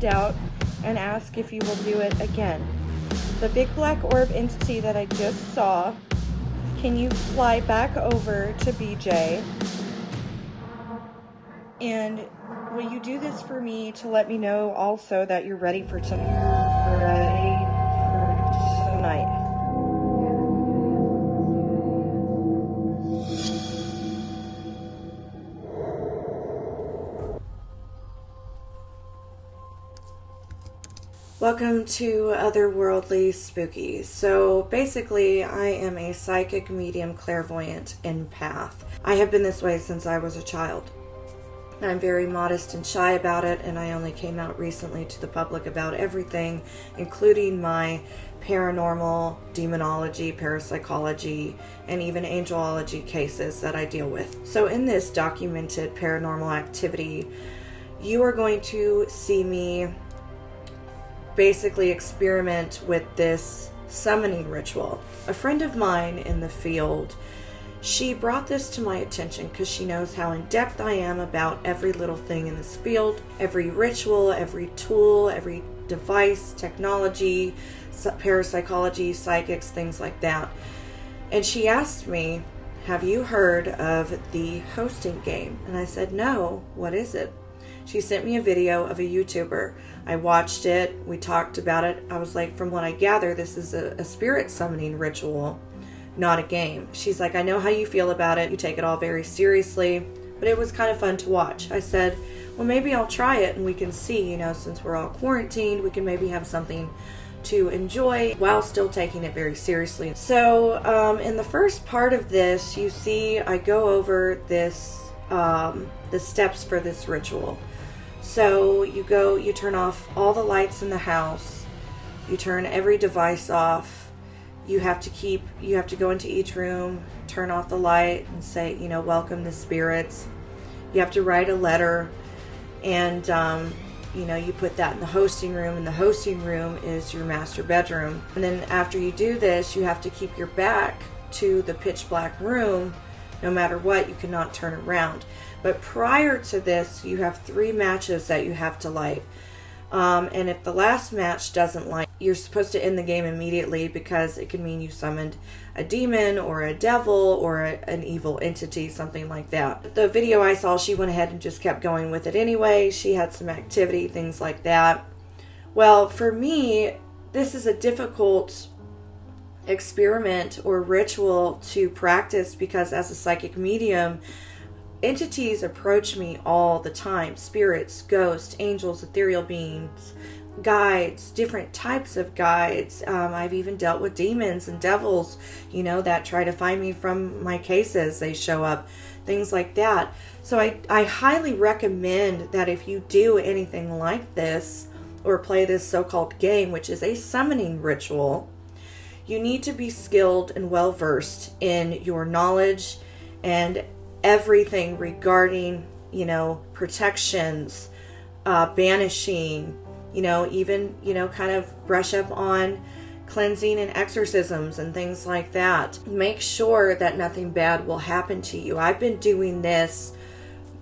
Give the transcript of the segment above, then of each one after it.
out and ask if you will do it again. The big black orb entity that I just saw, can you fly back over to BJ? And will you do this for me to let me know also that you're ready for tonight? Welcome to Otherworldly Spooky. So basically, I am a psychic, medium, clairvoyant, empath. I have been this way since I was a child. I'm very modest and shy about it, and I only came out recently to the public about everything, including my paranormal, demonology, parapsychology, and even angelology cases that I deal with. So in this documented paranormal activity, you are going to see me basically experiment with this summoning ritual. A friend of mine in the field, she brought this to my attention because she knows how in depth I am about every little thing in this field, every ritual, every tool, every device, technology, parapsychology, psychics, things like that. And she asked me, have you heard of the hosting game? And I said, no, what is it? She sent me a video of a YouTuber. I watched it. We talked about it. I was like, from what I gather, this is a spirit summoning ritual, not a game. She's like, I know how you feel about it. You take it all very seriously, but it was kind of fun to watch. I said, well, maybe I'll try it and we can see, since we're all quarantined, we can maybe have something to enjoy while still taking it very seriously. So in the first part of this, you see I go over this, the steps for this ritual. So you turn off all the lights in the house, you turn every device off, you have to go into each room, turn off the light and say, welcome the spirits. You have to write a letter and, you put that in the hosting room, and the hosting room is your master bedroom. And then after you do this, you have to keep your back to the pitch black room. No matter what, you cannot turn around. But prior to this, you have 3 matches that you have to light. And if the last match doesn't light, you're supposed to end the game immediately, because it could mean you summoned a demon or a devil or an evil entity, something like that. The video I saw, she went ahead and just kept going with it anyway. She had some activity, things like that. Well, for me, this is a difficult experiment or ritual to practice, because as a psychic medium, entities approach me all the time. Spirits, ghosts, angels, ethereal beings, guides, different types of guides. I've even dealt with demons and devils, that try to find me from my cases. They show up, things like that. So I highly recommend that if you do anything like this or play this so-called game, which is a summoning ritual, you need to be skilled and well-versed in your knowledge and everything regarding, protections, banishing, even, kind of brush up on cleansing and exorcisms and things like that. Make sure that nothing bad will happen to you. I've been doing this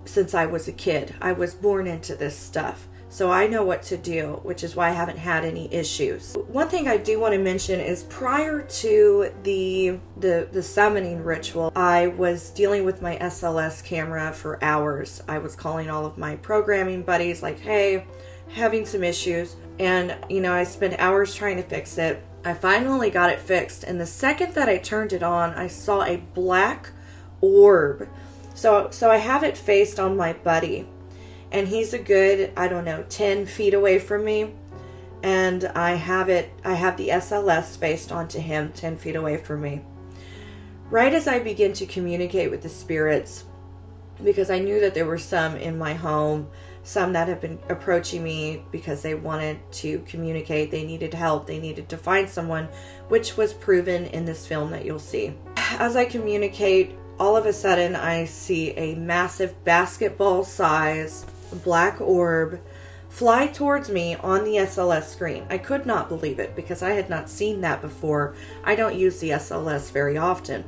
since I was a kid. I was born into this stuff. So I know what to do, which is why I haven't had any issues. One thing I do want to mention is prior to the summoning ritual, I was dealing with my SLS camera for hours. I was calling all of my programming buddies like, hey, having some issues. And, I spent hours trying to fix it. I finally got it fixed. And the second that I turned it on, I saw a black orb. So I have it faced on my buddy. And he's a good, 10 feet away from me. And I have the SLS faced onto him 10 feet away from me. Right as I begin to communicate with the spirits, because I knew that there were some in my home, some that have been approaching me because they wanted to communicate, they needed help, they needed to find someone, which was proven in this film that you'll see. As I communicate, all of a sudden I see a massive basketball-size black orb fly towards me on the SLS screen. I could not believe it because I had not seen that before. I don't use the SLS very often.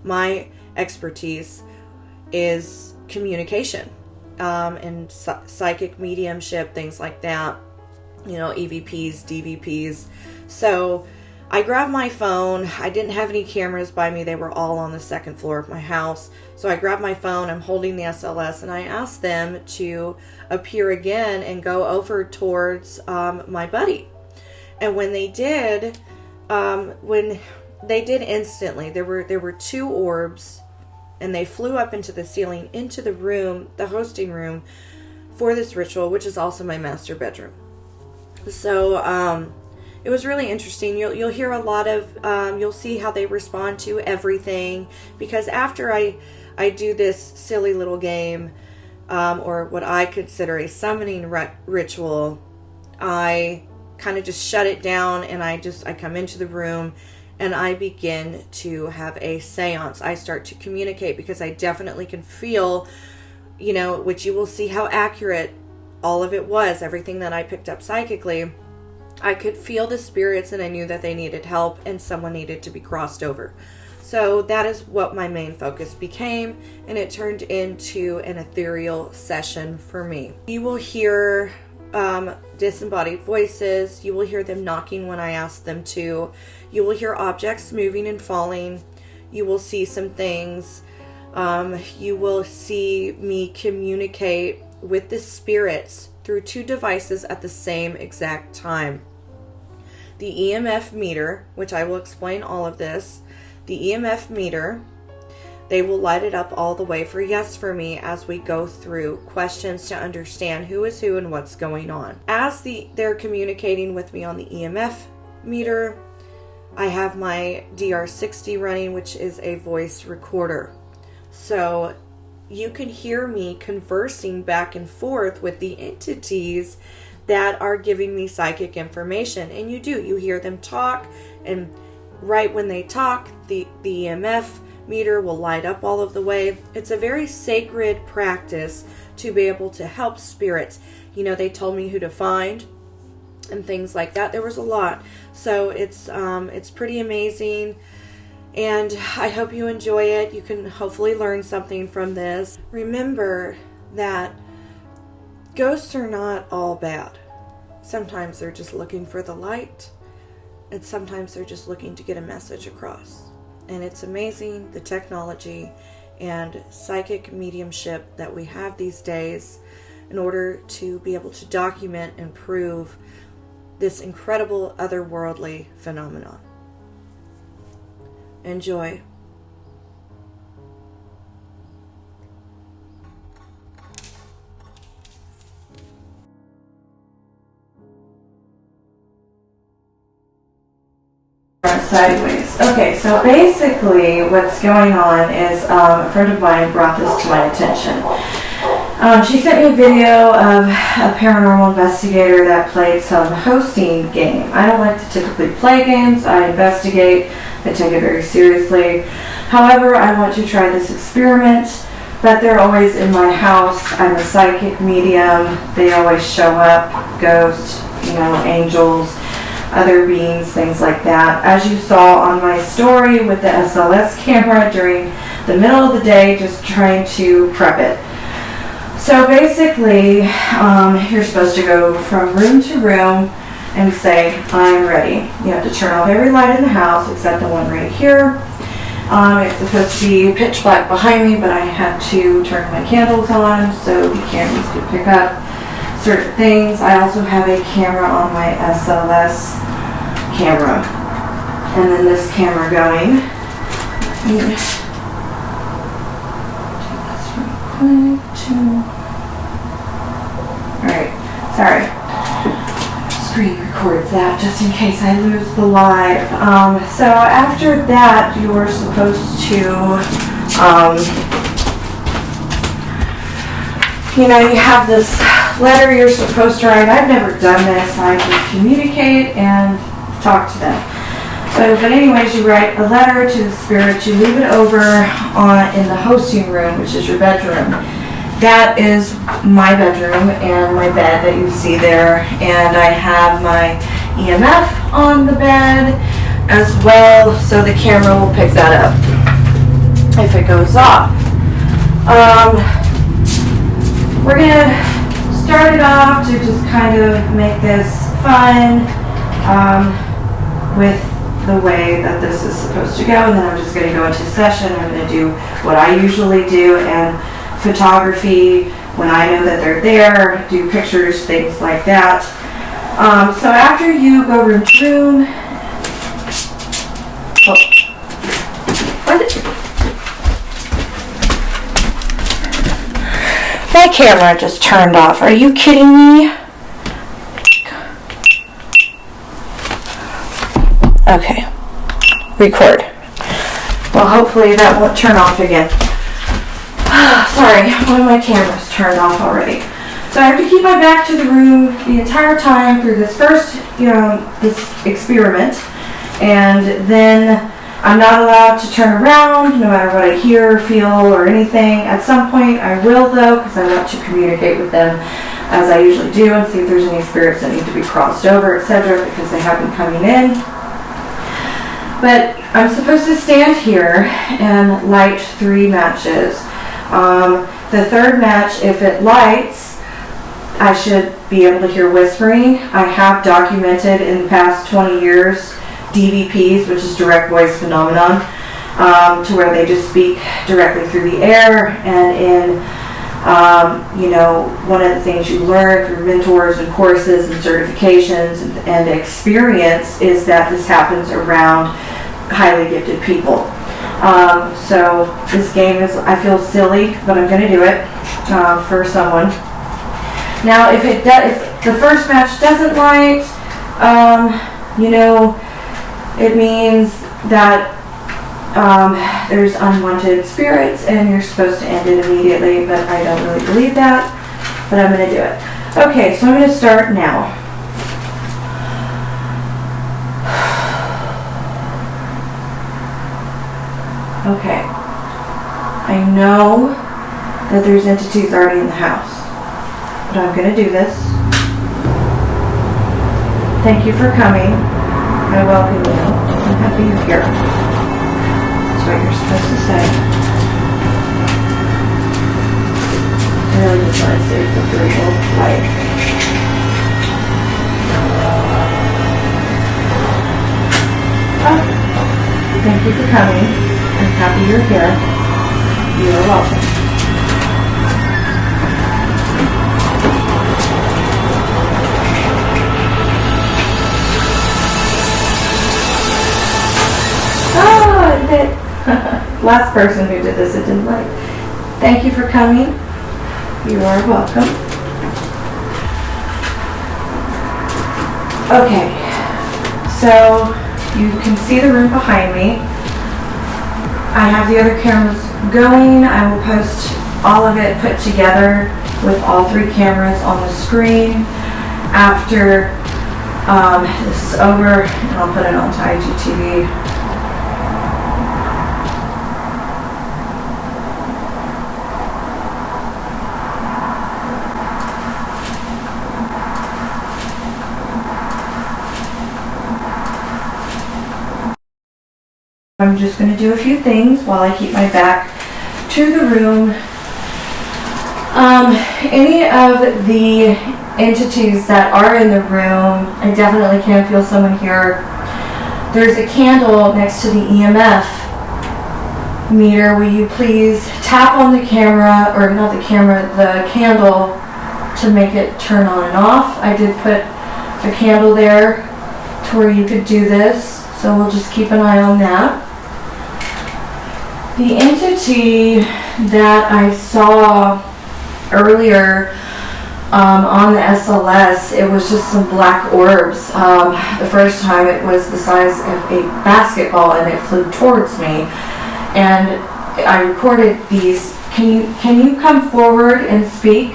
My expertise is communication and psychic mediumship, things like that. EVPs, DVPs. So I grabbed my phone. I didn't have any cameras by me. They were all on the second floor of my house. So I grabbed my phone. I'm holding the SLS, and I asked them to appear again and go over towards my buddy. And when they did instantly, there were 2 orbs, and they flew up into the ceiling, into the room, the hosting room for this ritual, which is also my master bedroom. So it was really interesting. You'll hear a lot of, you'll see how they respond to everything, because after I do this silly little game, or what I consider a summoning ritual, I kind of just shut it down, and I come into the room and I begin to have a seance. I start to communicate, because I definitely can feel, which you will see how accurate all of it was, everything that I picked up psychically. I could feel the spirits, and I knew that they needed help and someone needed to be crossed over. So that is what my main focus became, and it turned into an ethereal session for me. You will hear disembodied voices. You will hear them knocking when I ask them to. You will hear objects moving and falling. You will see some things. You will see me communicate with the spirits through 2 devices at the same exact time. The EMF meter, which I will explain all of this. The EMF meter, they will light it up all the way for yes for me as we go through questions to understand who is who and what's going on. As they're communicating with me on the EMF meter, I have my DR60 running, which is a voice recorder. So you can hear me conversing back and forth with the entities that are giving me psychic information. And you hear them talk, and right when they talk, the EMF meter will light up all of the way. It's a very sacred practice to be able to help spirits. They told me who to find and things like that. There was a lot. So it's pretty amazing. And I hope you enjoy it. You can hopefully learn something from this. Remember that ghosts are not all bad. Sometimes they're just looking for the light, and sometimes they're just looking to get a message across. And it's amazing, the technology and psychic mediumship that we have these days in order to be able to document and prove this incredible otherworldly phenomenon. Enjoy. Sideways. Okay, so basically what's going on is a friend of mine brought this to my attention. She sent me a video of a paranormal investigator that played some hosting game. I don't like to typically play games. I investigate. I take it very seriously. However, I want to try this experiment, but they're always in my house. I'm a psychic medium. They always show up, ghosts, angels, other beings, things like that. As you saw on my story with the SLS camera during the middle of the day, just trying to prep it. So basically, you're supposed to go from room to room and say, I'm ready. You have to turn off every light in the house except the one right here. It's supposed to be pitch black behind me, but I had to turn my candles on so the cameras could pick up certain things. I also have a camera on my SLS camera, and then this camera going. Take this real quick. Alright, sorry. Screen records that just in case I lose the live. So after that, you're supposed to you have this letter you're supposed to write. I've never done this. I just communicate and talk to them. But anyways, you write a letter to the spirit. You leave it over in the hosting room, which is your bedroom. That is my bedroom and my bed that you see there. And I have my EMF on the bed as well, so the camera will pick that up if it goes off. We're going to start it off to just kind of make this fun with the way that this is supposed to go, and then I'm just going to go into session. I'm going to do what I usually do, and photography when I know that they're there, do pictures, things like that. So after you go room to room, my camera just turned off. Are you kidding me? Okay. Record. Well, hopefully that won't turn off again. Sorry, one of my cameras turned off already. So I have to keep my back to the room the entire time through this first, this experiment. And then I'm not allowed to turn around no matter what I hear, feel, or anything. At some point I will, though, because I want to communicate with them as I usually do and see if there's any spirits that need to be crossed over, etc., because they have been coming in. But I'm supposed to stand here and light 3 matches. The third match, if it lights, I should be able to hear whispering. I have documented in the past 20 years DVPs, which is direct voice phenomenon, to where they just speak directly through the air. And in, one of the things you learn through mentors and courses and certifications and experience is that this happens around highly gifted people. So this game is, I feel silly, but I'm going to do it for someone. Now, if the first match doesn't light, it means that there's unwanted spirits and you're supposed to end it immediately, but I don't really believe that, but I'm going to do it. Okay, so I'm going to start now. Okay, I know that there's entities already in the house, but I'm going to do this. Thank you for coming. I welcome you. I'm happy you're here. That's what you're supposed to say. I really just want to say the virtual light. Thank you for coming. I'm happy you're here. You are welcome. Last person who did this, it didn't like. Thank you for coming. You are welcome. Okay, so you can see the room behind me. I have the other cameras going. I will post all of it put together with all 3 cameras on the screen after this is over, and I'll put it onto IGTV. I'm just going to do a few things while I keep my back to the room. Any of the entities that are in the room, I definitely can feel someone here. There's a candle next to the EMF meter. Will you please tap on the camera, or not the camera, the candle, to make it turn on and off? I did put a candle there to where you could do this, so we'll just keep an eye on that. The entity that I saw earlier on the SLS, it was just some black orbs. The first time it was the size of a basketball and it flew towards me. And I recorded these. Can you come forward and speak?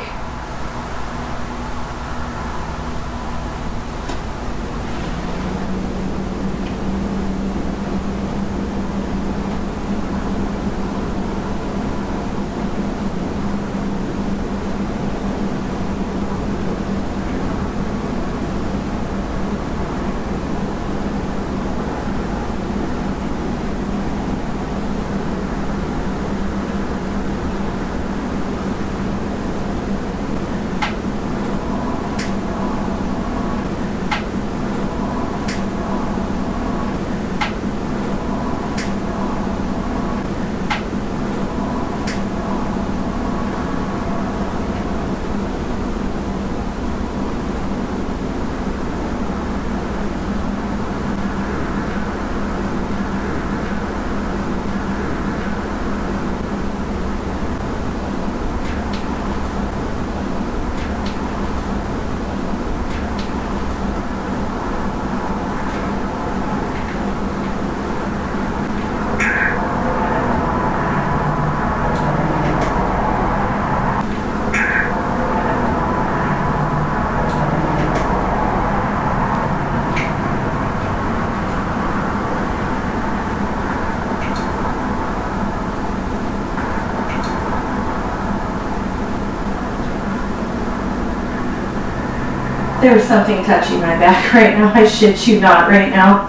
There's something touching my back right now. I shit you not right now.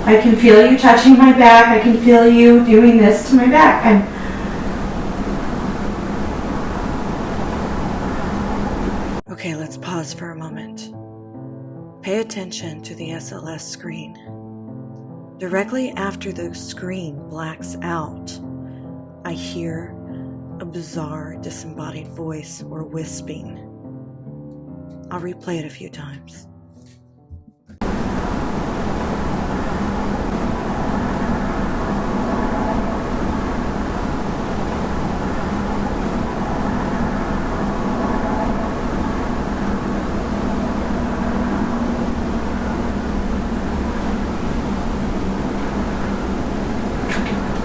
I can feel you touching my back. I can feel you doing this to my back. Okay, let's pause for a moment. Pay attention to the SLS screen. Directly after the screen blacks out, I hear a bizarre disembodied voice or wisping. I'll replay it a few times.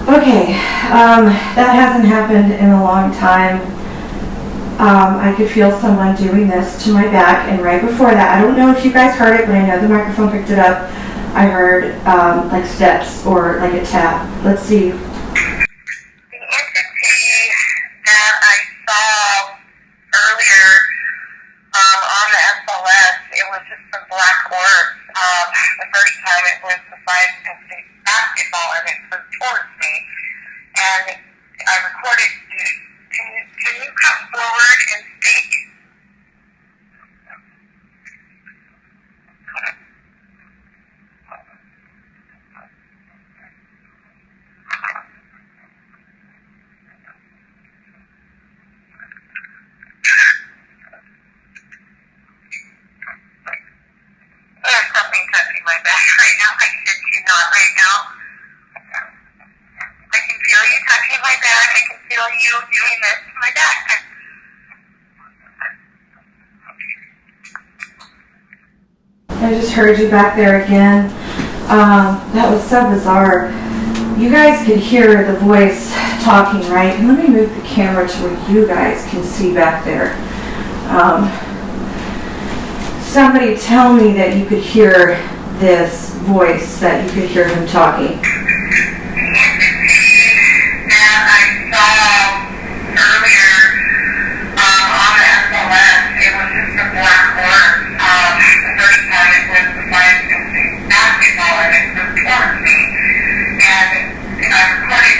Okay, that hasn't happened in a long time. I could feel someone doing this to my back, and right before that, I don't know if you guys heard it, but I know the microphone picked it up. I heard like steps or like a tap. Let's see. The entity that I saw earlier on the SLS, it was just some black orbs. The first time it was the 5-6 basketball, and it was towards me. And I recorded, can you come forward and speak? There's something touching my back right now. I shit you not right now. I can feel you touching my back. I can feel you doing this to my back. I just heard you back there again. That was so bizarre. You guys could hear the voice talking, right? And let me move the camera to where you guys can see back there. Somebody tell me that you could hear this voice, that you could hear him talking. That I saw earlier on the SLS, it was just a black orb. The first time it was the 5-6 basketball, and it was towards me. And I recorded,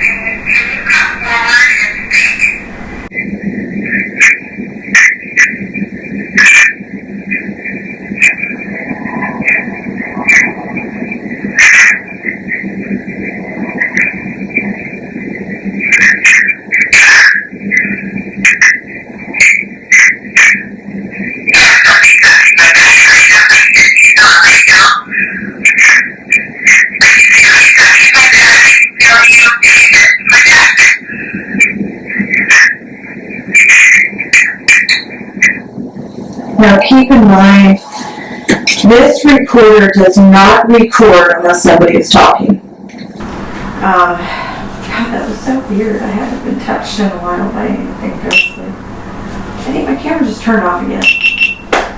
can you come forward and speak? Now keep in mind, this recorder does not record unless somebody is talking. God, that was so weird. I haven't been touched in a while by anything ghostly. I think my camera just turned off again.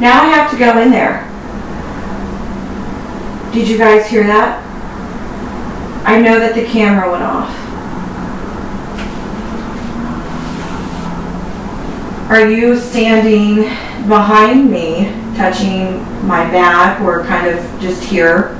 Now I have to go in there. Did you guys hear that? I know that the camera went off. Are you standing behind me, touching my back, or kind of just here?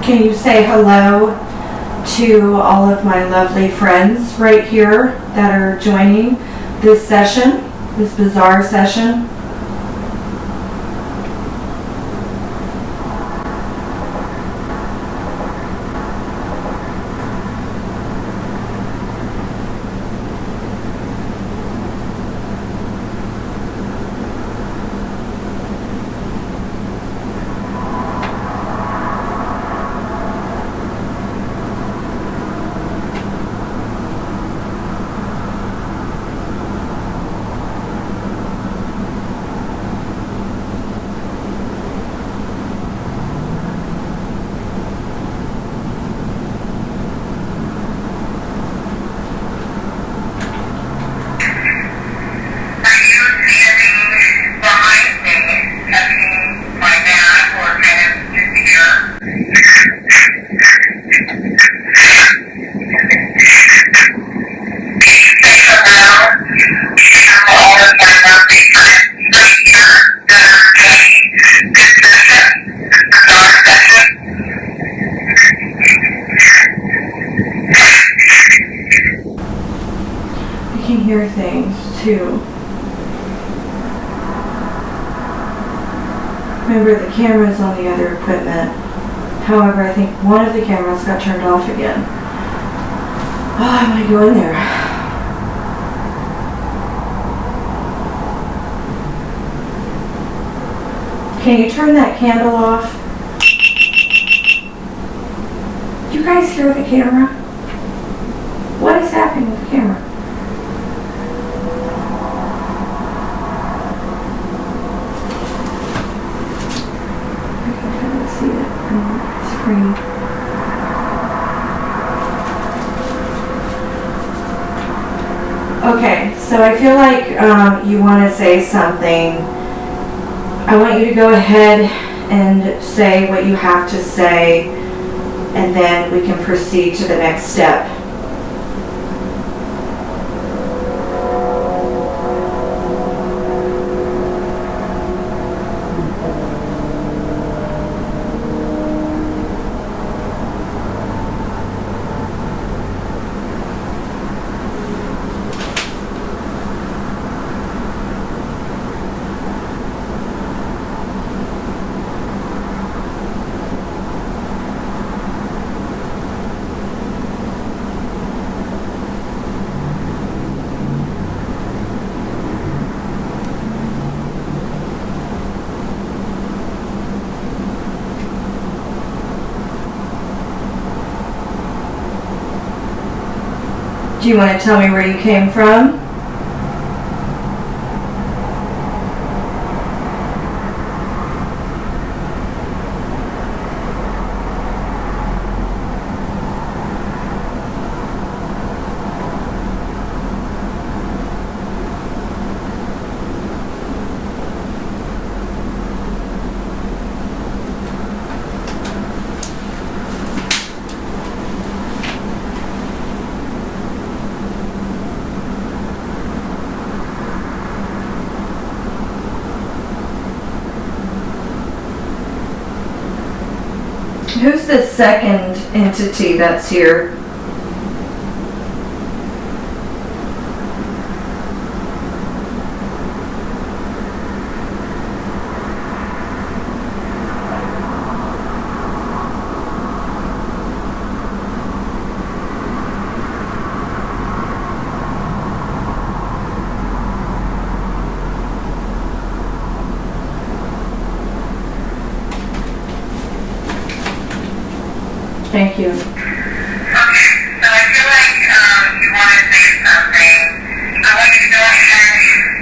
Can you say hello to all of my lovely friends right here that are joining this session, this bizarre session? Hear things too. Remember, the camera's on the other equipment. However, I think one of the cameras got turned off again. Oh, I'm gonna go in there. Can you turn that candle off? Do you guys hear the camera? What is happening with the camera? Okay, so I feel like you want to say something. I want you to go ahead and say what you have to say, and then we can proceed to the next step. Do you want to tell me where you came from? Who's the second entity that's here? Thank you. Okay, so I feel like you want to say something. I want you to go ahead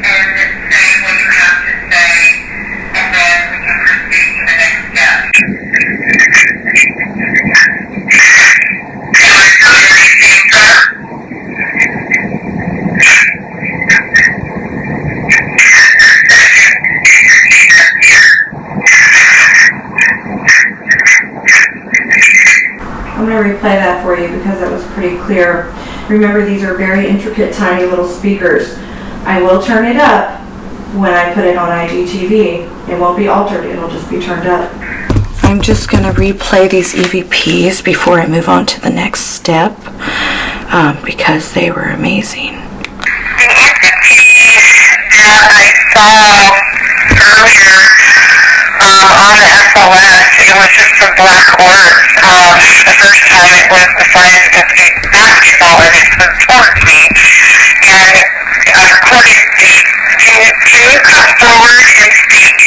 and say what you have to say, and then we can proceed to the next step. I'm going to replay that for you because that was pretty clear. Remember, these are very intricate, tiny little speakers. I will turn it up when I put it on IGTV. It won't be altered, it'll just be turned up. I'm just going to replay these EVPs before I move on to the next step because they were amazing. The entity that I saw earlier on the SLS, it was just some black orbs. The first time it was the size of a basketball and it flew towards me. And I recorded the, can you come forward and speak?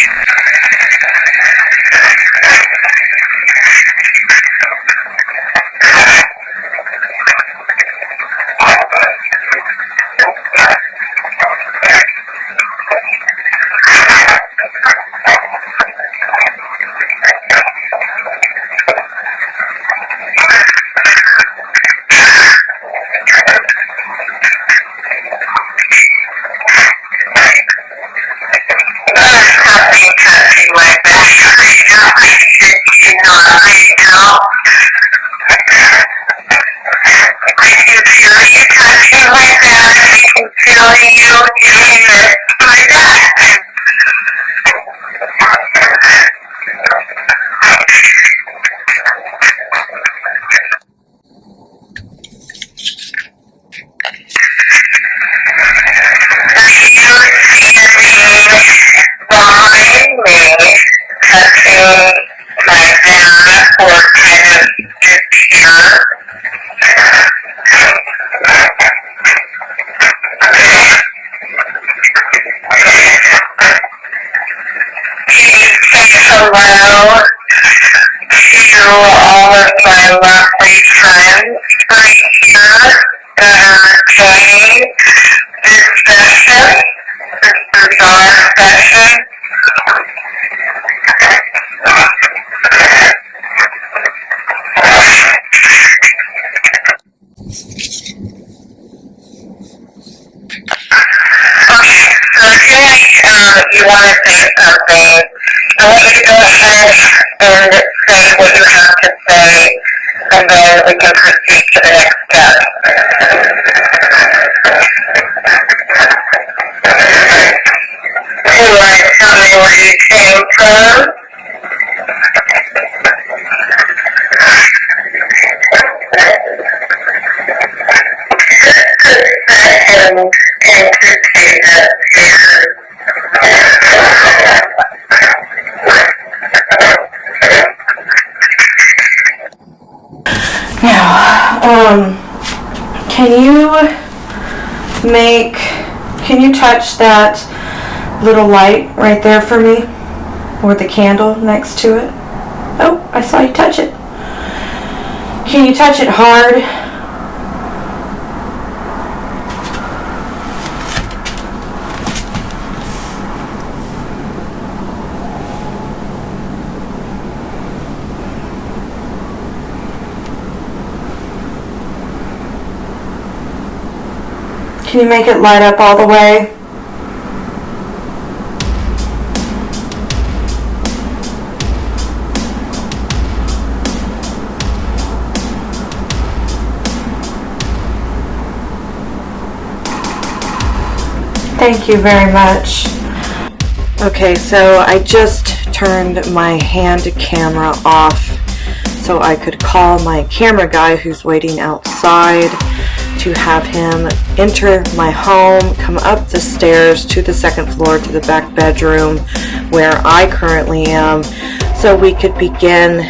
Hello to all of my lovely friends right here that are joining this session, this bizarre session. Okay, so tonight you want to say something. I want you to go ahead and say what you have to say, and then we can proceed to the next step. Do you want to tell me where you came from? And entertain us here. Now, can you touch that little light right there for me? Or the candle next to it? Oh, I saw you touch it. Can you touch it hard? Can you make it light up all the way? Thank you very much. Okay, so I just turned my hand camera off so I could call my camera guy who's waiting outside to have him enter my home, come up the stairs to the second floor to the back bedroom where I currently am, so we could begin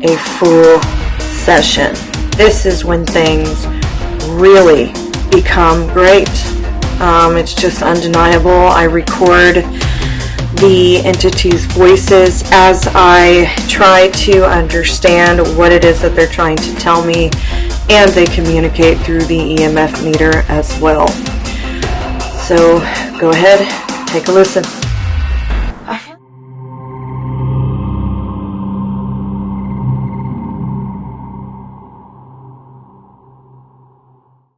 a full session. This is when things really become great. It's just undeniable. I record the entities' voices as I try to understand what it is that they're trying to tell me, and they communicate through the EMF meter as well. So go ahead, take a listen.